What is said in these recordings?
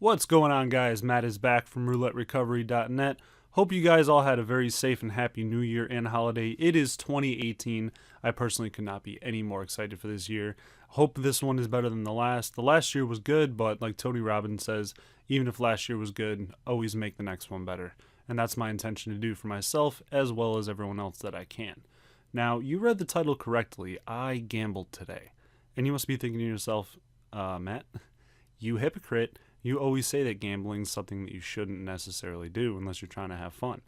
What's going on, guys? Matt is back from RouletteRecovery.net. Hope you guys all had a very safe and happy new year and holiday. It is 2018. I personally could not be any more excited for this year. Hope this one is better than the last. The last year was good, but like Tony Robbins says, even if last year was good, always make the next one better. And that's my intention to do for myself as well as everyone else that I can. Now, you read the title correctly. I gambled today. And you must be thinking to yourself, Matt, you hypocrite. You always say that gambling is something that you shouldn't necessarily do unless you're trying to have fun.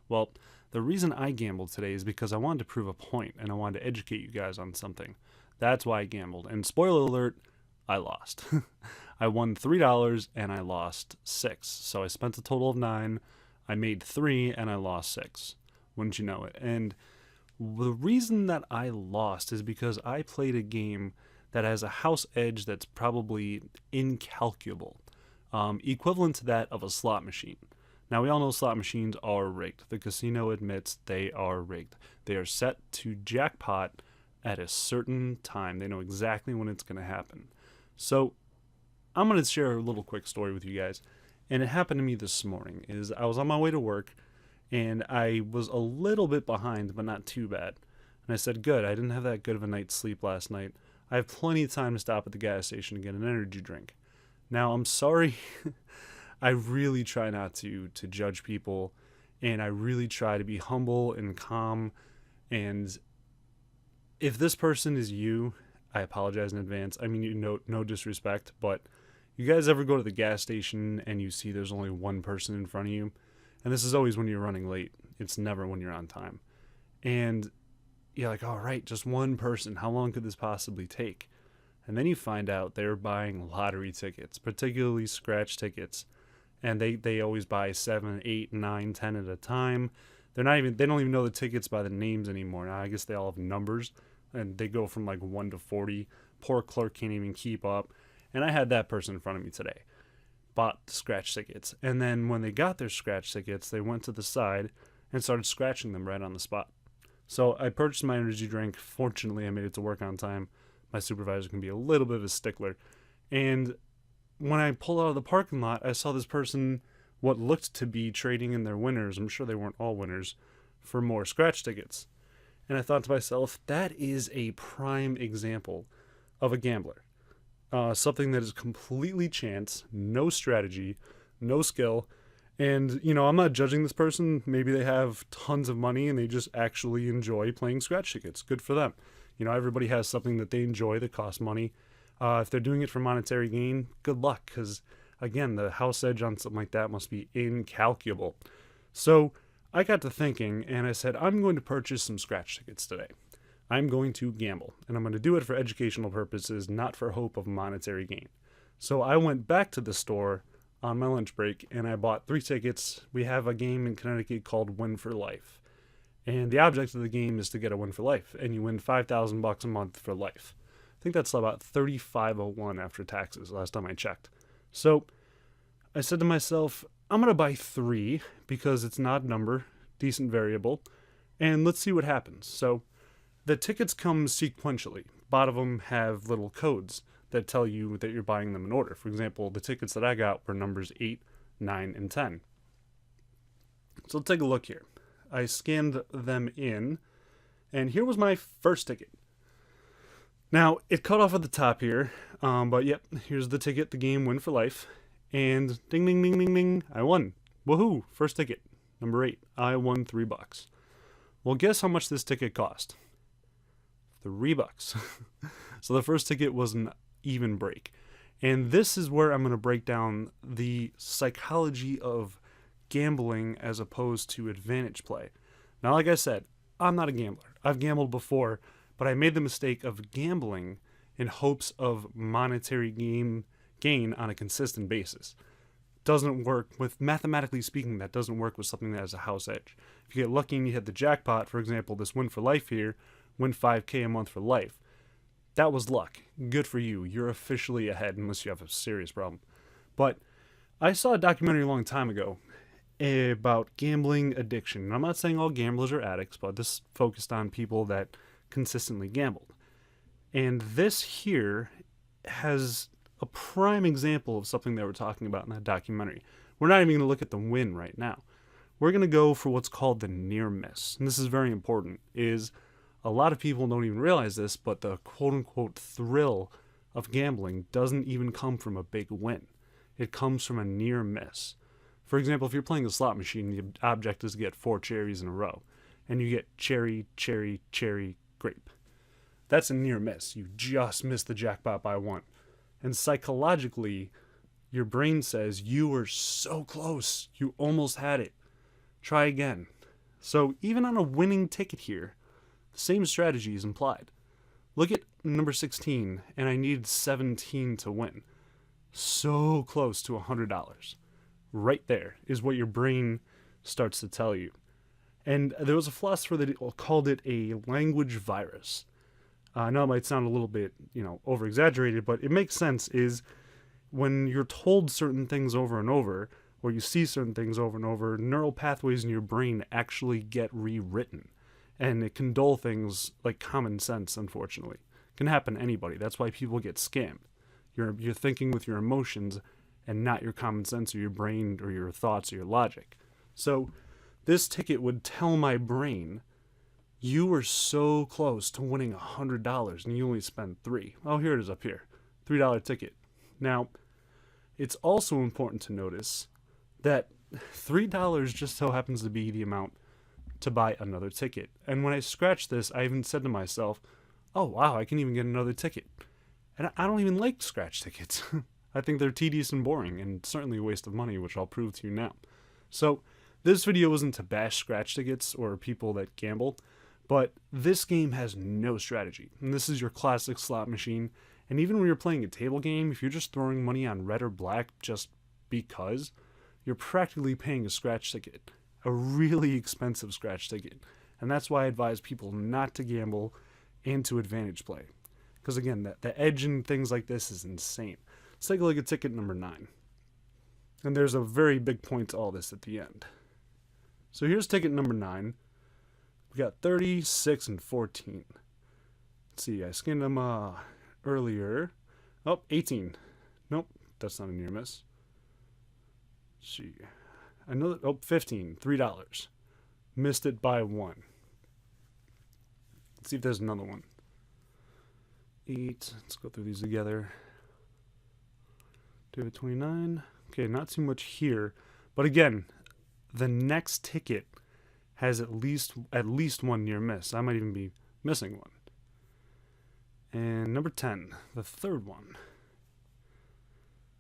Well, the reason I gambled today is because I wanted to prove a point and I wanted to educate you guys on something. That's why I gambled. And spoiler alert, I lost. I won $3 and I lost $6. So I spent a total of $9. I made $3 and I lost $6. Wouldn't you know it? And the reason that I lost is because I played a game that has a house edge that's probably incalculable. Equivalent to that of a slot machine. Now, we all know slot machines are rigged. The casino admits they are rigged. They are set to jackpot at a certain time. They know exactly when it's going to happen. So, I'm going to share a little quick story with you guys. And it happened to me this morning. I was on my way to work, and I was a little bit behind, but not too bad. And I said, good, I didn't have that good of a night's sleep last night. I have plenty of time to stop at the gas station and get an energy drink. Now, I'm sorry, I really try not to judge people, and I really try to be humble and calm, and if this person is you, I apologize in advance. I mean, no disrespect, but you guys ever go to the gas station and you see there's only one person in front of you? And this is always when you're running late. It's never when you're on time. And you're like, all right, just one person. How long could this possibly take? And then you find out they're buying lottery tickets, particularly scratch tickets. And they always buy 7, 8, 9, 10 at a time. They don't even know the tickets by the names anymore. Now, I guess they all have numbers, and they go from like 1 to 40. Poor clerk can't even keep up. And I had that person in front of me today. Bought scratch tickets. And then when they got their scratch tickets, they went to the side and started scratching them right on the spot. So I purchased my energy drink. Fortunately, I made it to work on time. My supervisor can be a little bit of a stickler. And when I pulled out of the parking lot, I saw this person, what looked to be trading in their winners, I'm sure they weren't all winners, for more scratch tickets. And I thought to myself, that is a prime example of a gambler. Something that is completely chance, no strategy, no skill. And, I'm not judging this person. Maybe they have tons of money and they just actually enjoy playing scratch tickets. Good for them. Everybody has something that they enjoy that costs money. If they're doing it for monetary gain, good luck, because, again, the house edge on something like that must be incalculable. So I got to thinking, and I said, I'm going to purchase some scratch tickets today. I'm going to gamble, and I'm going to do it for educational purposes, not for hope of monetary gain. So I went back to the store on my lunch break, and I bought 3 tickets. We have a game in Connecticut called Win for Life. And the object of the game is to get a win for life, and you win $5,000 a month for life. I think that's about $3,501 after taxes last time I checked. So I said to myself, I'm going to buy 3 because it's an odd number, decent variable, and let's see what happens. So the tickets come sequentially. A lot of them have little codes that tell you that you're buying them in order. For example, the tickets that I got were numbers 8, 9, and 10. So let's take a look here. I scanned them in, and here was my first ticket. Now, it cut off at the top here, but yep, here's the ticket, the game Win for Life, and ding, ding, ding, ding, ding, I won. Woohoo, first ticket, number 8, I won $3. Well, guess how much this ticket cost? $3. So the first ticket was an even break. And this is where I'm going to break down the psychology of gambling as opposed to advantage play. Now, like I said, I'm not a gambler. I've gambled before, but I made the mistake of gambling in hopes of monetary gain on a consistent basis. Doesn't work with, mathematically speaking, that doesn't work with something that has a house edge. If you get lucky and you hit the jackpot, for example, this Win for Life here, win $5K a month for life. That was luck. Good for you. You're officially ahead unless you have a serious problem. But I saw a documentary a long time ago about gambling addiction. And I'm not saying all gamblers are addicts, but this focused on people that consistently gambled. And this here has a prime example of something they were talking about in that documentary. We're not even going to look at the win right now. We're going to go for what's called the near miss. And this is very important, is a lot of people don't even realize this, but the quote-unquote thrill of gambling doesn't even come from a big win. It comes from a near miss. For example, if you're playing a slot machine, the object is to get 4 cherries in a row, and you get cherry, cherry, cherry, grape. That's a near miss. You just missed the jackpot by 1. And psychologically, your brain says, you were so close. You almost had it. Try again. So even on a winning ticket here, the same strategy is implied. Look at number 16, and I needed 17 to win. So close to $100. Right there is what your brain starts to tell you. And there was a philosopher that called it a language virus. I know it might sound a little bit, over-exaggerated, but it makes sense, is when you're told certain things over and over, or you see certain things over and over, neural pathways in your brain actually get rewritten. And it can dull things like common sense, unfortunately. It can happen to anybody. That's why people get scammed. You're thinking with your emotions and not your common sense or your brain or your thoughts or your logic. So this ticket would tell my brain, you were so close to winning $100 and you only spent $3. Oh, here it is up here. $3 ticket. Now, it's also important to notice that $3 just so happens to be the amount to buy another ticket. And when I scratched this, I even said to myself, oh wow, I can even get another ticket. And I don't even like scratch tickets. I think they're tedious and boring, and certainly a waste of money, which I'll prove to you now. So this video isn't to bash scratch tickets or people that gamble, but this game has no strategy. And this is your classic slot machine. And even when you're playing a table game, if you're just throwing money on red or black just because, you're practically paying a scratch ticket. A really expensive scratch ticket. And that's why I advise people not to gamble and to advantage play. Because again, the edge in things like this is insane. Let's take a look at ticket number 9. And there's a very big point to all this at the end. So here's ticket number 9. We got 30, 6, and 14. Let's see, I scanned them earlier. Oh, 18. Nope, that's not a near miss. Let's see. I know that, 15, $3. Missed it by 1. Let's see if there's another one. 8, let's go through these together. David 29. Okay, not too much here. But again, the next ticket has at least one near miss. I might even be missing one. And number 10, the third one.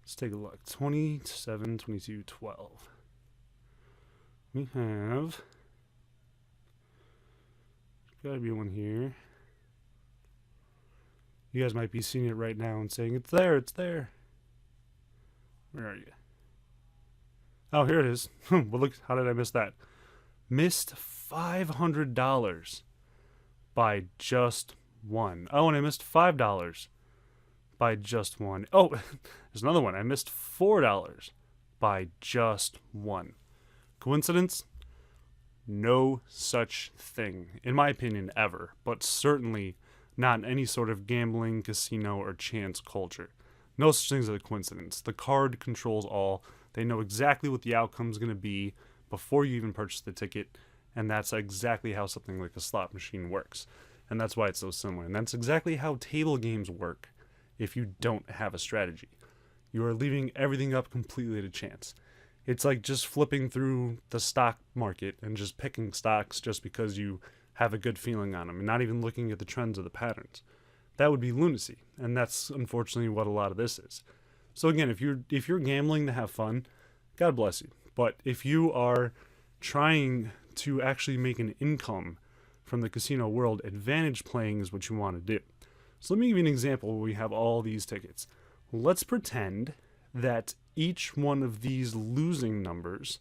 Let's take a look. 27, 22, 12. We have, gotta be one here. You guys might be seeing it right now and saying, it's there, it's there. Where are you? Oh, here it is. Well, look, how did I miss that? Missed $500 by just 1. Oh, and I missed $5 by just 1. Oh, there's another one. I missed $4 by just 1. Coincidence? No such thing, in my opinion, ever, but certainly not in any sort of gambling, casino, or chance culture. No such thing as a coincidence. The card controls all. They know exactly what the outcome is going to be before you even purchase the ticket, and that's exactly how something like a slot machine works. And that's why it's so similar. And that's exactly how table games work if you don't have a strategy. You are leaving everything up completely to chance. It's like just flipping through the stock market and just picking stocks just because you have a good feeling on them and not even looking at the trends or the patterns. That would be lunacy, and that's unfortunately what a lot of this is. So again, if you're gambling to have fun, God bless you. But if you are trying to actually make an income from the casino world, advantage playing is what you want to do. So let me give you an example where we have all these tickets. Let's pretend that each one of these losing numbers,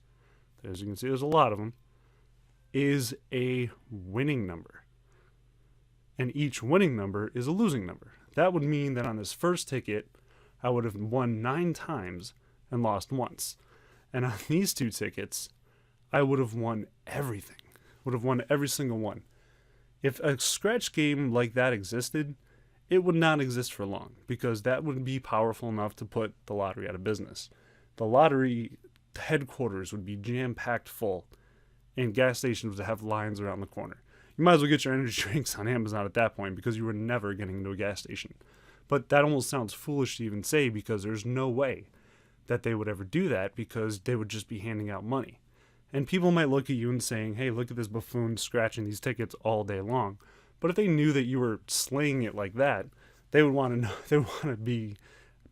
as you can see there's a lot of them, is a winning number. And each winning number is a losing number. That would mean that on this first ticket, I would have won 9 times and lost once. And on these 2 tickets, I would have won everything. Would have won every single one. If a scratch game like that existed, it would not exist for long, because that would be powerful enough to put the lottery out of business. The lottery headquarters would be jam-packed full, and gas stations would have lines around the corner. You might as well get your energy drinks on Amazon at that point, because you were never getting into a gas station. But that almost sounds foolish to even say, because there's no way that they would ever do that, because they would just be handing out money. And people might look at you and saying, hey, look at this buffoon scratching these tickets all day long. But if they knew that you were slaying it like that, they would want to know, they would want to be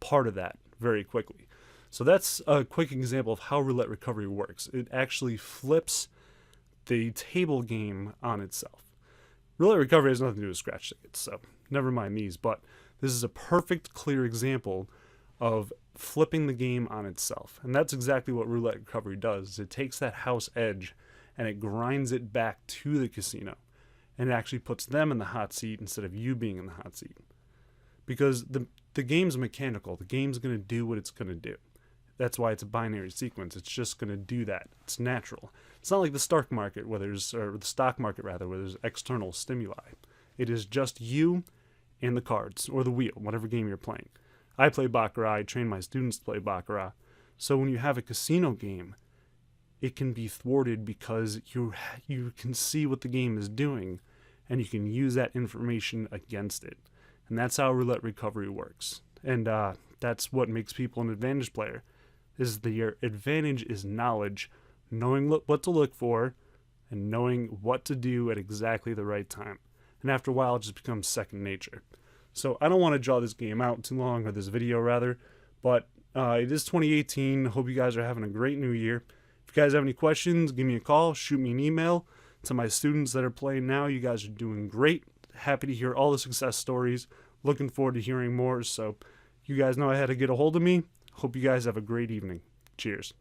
part of that very quickly. So that's a quick example of how roulette recovery works. It actually flips the table game on itself. Roulette recovery has nothing to do with scratch tickets, so never mind these, but this is a perfect, clear example of flipping the game on itself. And that's exactly what roulette recovery does. It takes that house edge and it grinds it back to the casino. And it actually puts them in the hot seat instead of you being in the hot seat. Because the game's mechanical. The game's going to do what it's going to do. That's why it's a binary sequence. It's just going to do that. It's natural. It's not like the stock market where there's external stimuli. It is just you and the cards, or the wheel, whatever game you're playing. I play Baccarat. I train my students to play Baccarat. So when you have a casino game, it can be thwarted because you can see what the game is doing, and you can use that information against it. And that's how roulette recovery works. And that's what makes people an advantage player. Your advantage is knowledge, knowing what to look for, and knowing what to do at exactly the right time. And after a while, it just becomes second nature. So I don't want to draw this game out too long, or this video rather, but it is 2018. Hope you guys are having a great new year. If you guys have any questions, give me a call, shoot me an email. To my students that are playing now, you guys are doing great. Happy to hear all the success stories. Looking forward to hearing more. So you guys know how to get a hold of me. Hope you guys have a great evening. Cheers.